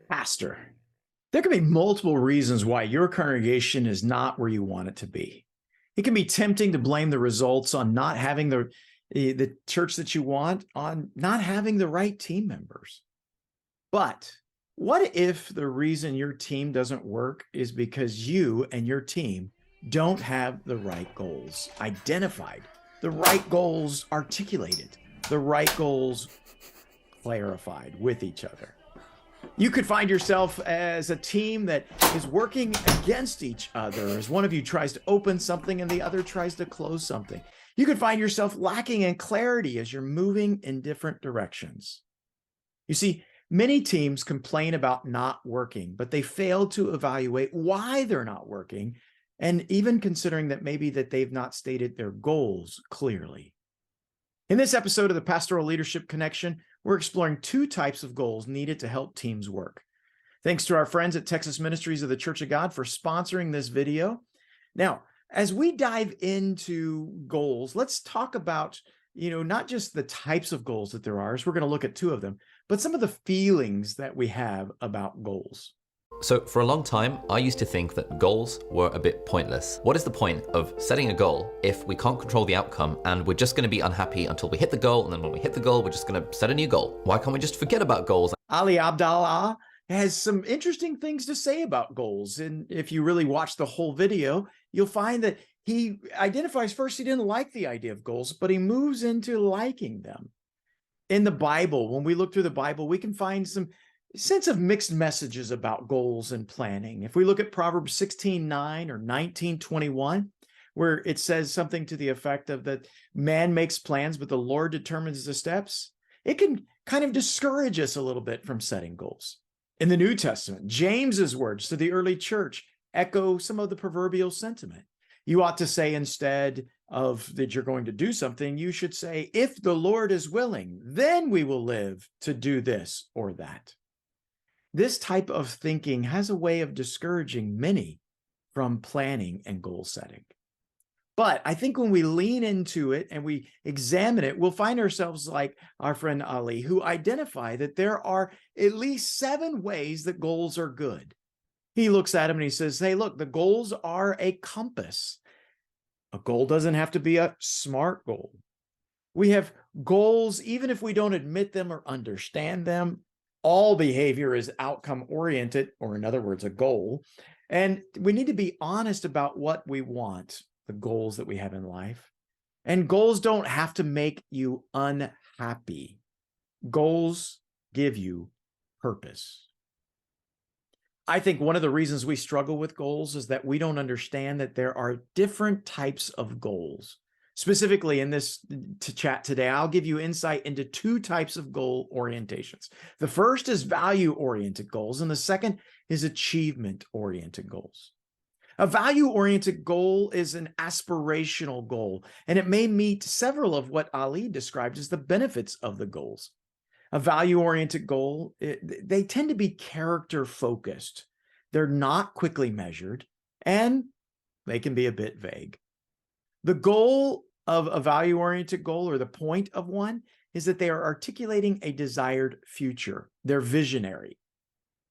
Pastor, there can be multiple reasons why your congregation is not where you want it to be. It can be tempting to blame the results on not having the church that you want, on not having the right team members. But what if the reason your team doesn't work is because you and your team don't have the right goals identified, the right goals articulated, the right goals clarified with each other? You could find yourself as a team that is working against each other as one of you tries to open something and the other tries to close something. You could find yourself lacking in clarity as you're moving in different directions. You see, many teams complain about not working, but they fail to evaluate why they're not working, and even considering that maybe that they've not stated their goals clearly. In this episode of the Pastoral Leadership Connection, we're exploring two types of goals needed to help teams work. Thanks to our friends at Texas Ministries of the Church of God for sponsoring this video. Now, as we dive into goals, let's talk about, not just the types of goals that there are, as we're going to look at two of them, but some of the feelings that we have about goals. So for a long time, I used to think that goals were a bit pointless. What is the point of setting a goal if we can't control the outcome and we're just going to be unhappy until we hit the goal, and then when we hit the goal, we're just going to set a new goal? Why can't we just forget about goals? Ali Abdallah has some interesting things to say about goals. And if you really watch the whole video, you'll find that he identifies first he didn't like the idea of goals, but he moves into liking them. In the Bible, when we look through the Bible, we can find some sense of mixed messages about goals and planning. If we look at Proverbs 16:9 or 19:21, where it says something to the effect of that man makes plans, but the Lord determines the steps, it can kind of discourage us a little bit from setting goals. In the New Testament, James's words to the early church echo some of the proverbial sentiment. You ought to say, instead of that you're going to do something, you should say, if the Lord is willing, then we will live to do this or that. This type of thinking has a way of discouraging many from planning and goal setting. But I think when we lean into it and we examine it, we'll find ourselves like our friend Ali, who identify that there are at least 7 ways that goals are good. He looks at them and he says, hey, look, the goals are a compass. A goal doesn't have to be a SMART goal. We have goals, even if we don't admit them or understand them. All behavior is outcome oriented, or in other words, a goal. And we need to be honest about what we want, the goals that we have in life. And goals don't have to make you unhappy. Goals give you purpose. I think one of the reasons we struggle with goals is that we don't understand that there are different types of goals. Specifically in this chat today, I'll give you insight into 2 types of goal orientations. The first is value-oriented goals, and the second is achievement-oriented goals. A value-oriented goal is an aspirational goal, and it may meet several of what Ali described as the benefits of the goals. A value-oriented goal, they tend to be character-focused. They're not quickly measured, and they can be a bit vague. The goal of a value-oriented goal, or the point of one, is that they are articulating a desired future. They're visionary.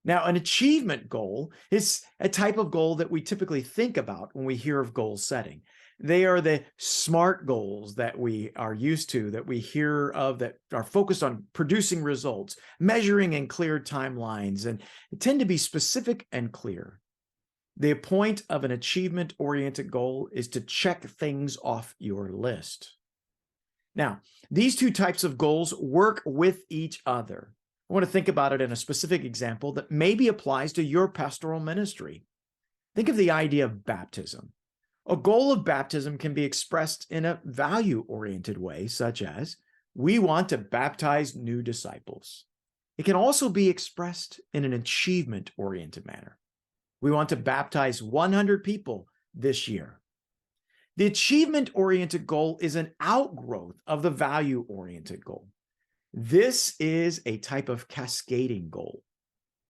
Now, an achievement goal is a type of goal that we typically think about when we hear of goal setting. They are the SMART goals that we are used to, that we hear of, that are focused on producing results, measuring in clear timelines, and tend to be specific and clear. The point of an achievement-oriented goal is to check things off your list. Now, these 2 types of goals work with each other. I want to think about it in a specific example that maybe applies to your pastoral ministry. Think of the idea of baptism. A goal of baptism can be expressed in a value-oriented way, such as, we want to baptize new disciples. It can also be expressed in an achievement-oriented manner. We want to baptize 100 people this year. The achievement-oriented goal is an outgrowth of the value-oriented goal. This is a type of cascading goal.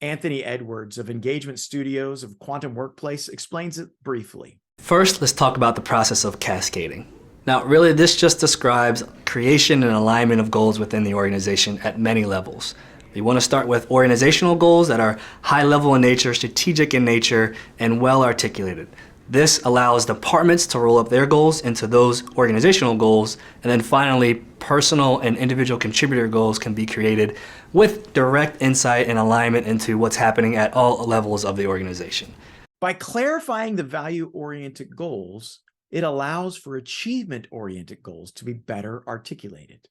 Anthony Edwards of Engagement Studios of Quantum Workplace explains it briefly. First, let's talk about the process of cascading. Now, really, this just describes creation and alignment of goals within the organization at many levels. We want to start with organizational goals that are high level in nature, strategic in nature, and well articulated. This allows departments to roll up their goals into those organizational goals, and then finally, personal and individual contributor goals can be created with direct insight and alignment into what's happening at all levels of the organization. By clarifying the value-oriented goals, it allows for achievement-oriented goals to be better articulated.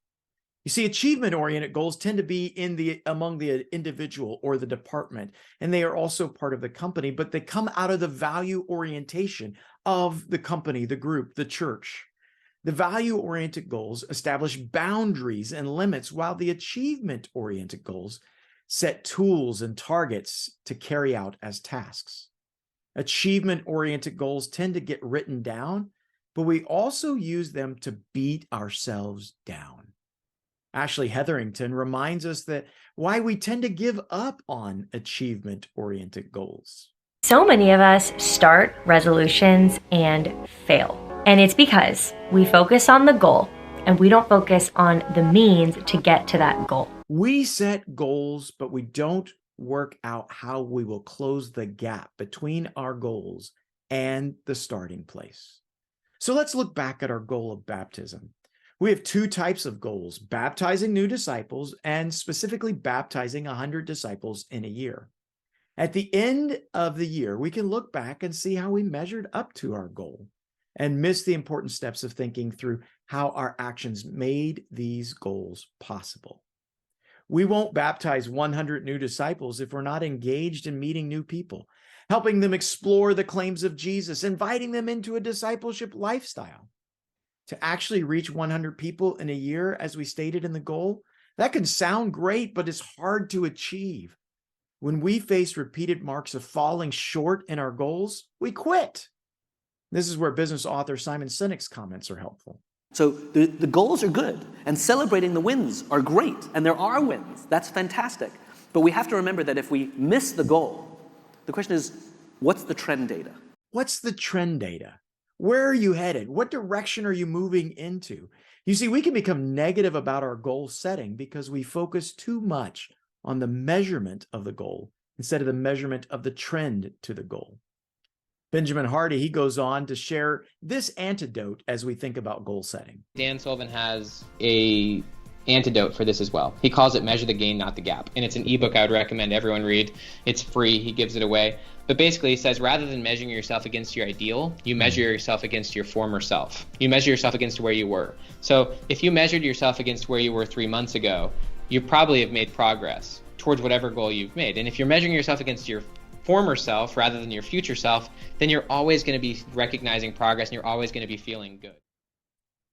You see, achievement-oriented goals tend to be among the individual or the department, and they are also part of the company, but they come out of the value orientation of the company, the group, the church. The value-oriented goals establish boundaries and limits, while the achievement-oriented goals set tools and targets to carry out as tasks. Achievement-oriented goals tend to get written down, but we also use them to beat ourselves down. Ashley Hetherington reminds us that why we tend to give up on achievement-oriented goals. So many of us start resolutions and fail. And it's because we focus on the goal and we don't focus on the means to get to that goal. We set goals, but we don't work out how we will close the gap between our goals and the starting place. So let's look back at our goal of baptism. We have two types of goals: baptizing new disciples and specifically baptizing 100 disciples in a year. At the end of the year, we can look back and see how we measured up to our goal and miss the important steps of thinking through how our actions made these goals possible. We won't baptize 100 new disciples if we're not engaged in meeting new people, helping them explore the claims of Jesus, inviting them into a discipleship lifestyle. To actually reach 100 people in a year, as we stated in the goal, that can sound great, but it's hard to achieve. When we face repeated marks of falling short in our goals, we quit. This is where business author Simon Sinek's comments are helpful. So the goals are good, and celebrating the wins are great, and there are wins. That's fantastic. But we have to remember that if we miss the goal, the question is, what's the trend data? What's the trend data? Where are you headed? What direction are you moving into? You see, we can become negative about our goal setting because we focus too much on the measurement of the goal instead of the measurement of the trend to the goal. Benjamin Hardy, he goes on to share this antidote as we think about goal setting. Dan Sullivan has a antidote for this as well. He calls it Measure the Gain, Not the Gap. And it's an ebook I would recommend everyone read. It's free. He gives it away. But basically, he says rather than measuring yourself against your ideal, you measure yourself against your former self. You measure yourself against where you were. So if you measured yourself against where you were 3 months ago, you probably have made progress towards whatever goal you've made. And if you're measuring yourself against your former self rather than your future self, then you're always going to be recognizing progress and you're always going to be feeling good.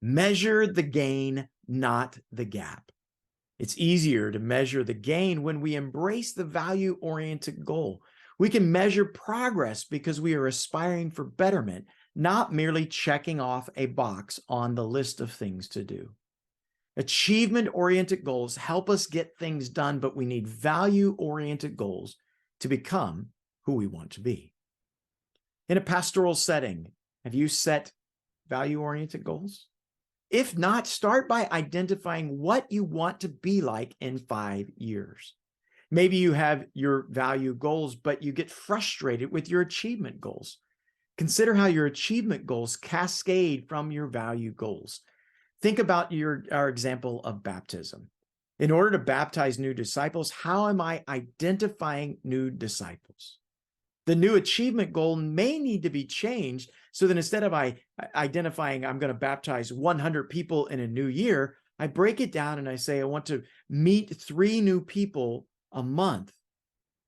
Measure the gain, not the gap. It's easier to measure the gain when we embrace the value-oriented goal. We can measure progress because we are aspiring for betterment, not merely checking off a box on the list of things to do. Achievement-oriented goals help us get things done, but we need value-oriented goals to become who we want to be. In a pastoral setting, have you set value-oriented goals? If not, start by identifying what you want to be like in 5 years. Maybe you have your value goals, but you get frustrated with your achievement goals. Consider how your achievement goals cascade from your value goals. Think about our example of baptism. In order to baptize new disciples, how am I identifying new disciples? The new achievement goal may need to be changed so that instead of identifying I'm going to baptize 100 people in a new year, I break it down and I say I want to meet 3 new people a month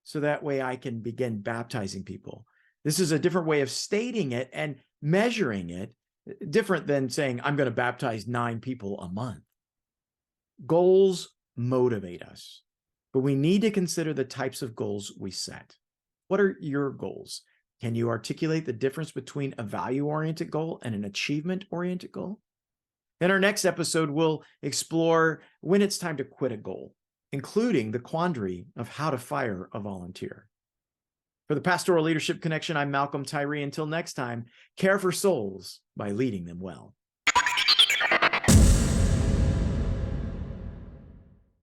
so that way I can begin baptizing people. This is a different way of stating it and measuring it, different than saying I'm going to baptize 9 people a month. Goals motivate us, but we need to consider the types of goals we set. What are your goals? Can you articulate the difference between a value-oriented goal and an achievement-oriented goal? In our next episode, we'll explore when it's time to quit a goal, including the quandary of how to fire a volunteer. For the Pastoral Leadership Connection, I'm Malcolm Tyree. Until next time, care for souls by leading them well.